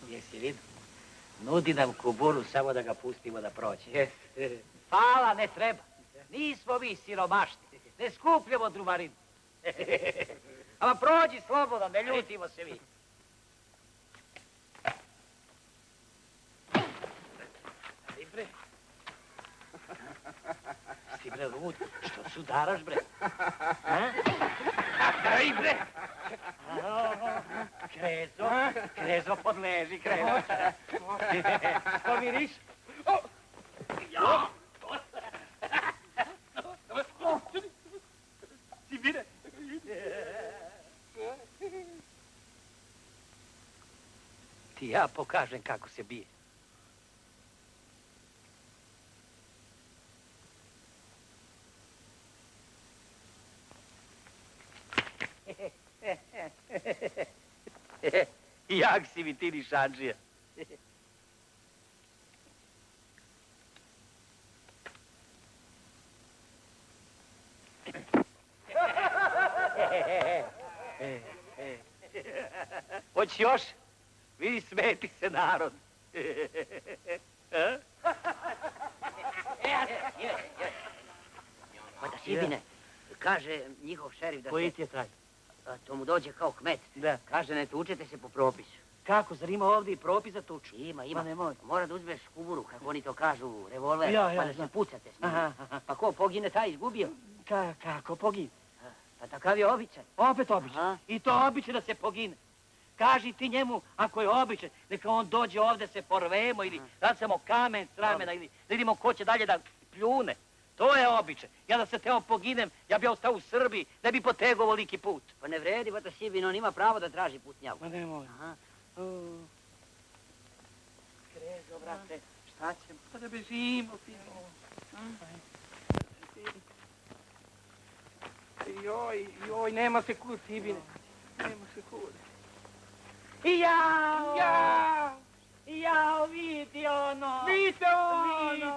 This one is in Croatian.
Jesi vidio? Nudi nam kuburu samo da ga pustimo da prođe. Hvala, ne treba. Nismo mi siromašni. Ne skupljamo drumarinu. Ama prođi slobodno, ne ljutimo se vi. Bre. Si bre lud, što sudaraš bre? Daj bre! Krezo podleži, Krezo. Što miriš? Ja! Si vide? Ti ja pokažem kako se bije. Jak si mi ti nišanđija. Hoći još? Vidi, smeti se narod. Pa da Sibine, kaže njihov šerif da se... Koji ti je taj? To mu dođe kao kmet. Da. Kaže, ne tučete se po propisu. Kako, zar ima ovdje i propis za tuču? Ima. Ma nemoj. Mora da uzmeš kuburu, kako oni to kažu, revolver, pa da se pucate s njim. Pa ko pogine, taj izgubio. Kako pogine? Pa takav je običaj. Opet običaj. I to običaj da se pogine. Kaži ti njemu, ako je običaj, neka on dođe ovdje se porvemo ili bacamo kamen s ramena ili da vidimo ko će dalje da pljune. To je običaj. Ja da se teo poginem, ja bi ostao u Srbiji, ne bi potegao ovoliki put. Pa ne vredi, bata Sibin, on ima pravo da traži putnjavu. Ma nemoj. Krezo, brate, šta ćemo? Pa da bežimo, fino. Joj, nema se kud, Sibine. Nema se kud. Jao, vidi ono. Vidite ono.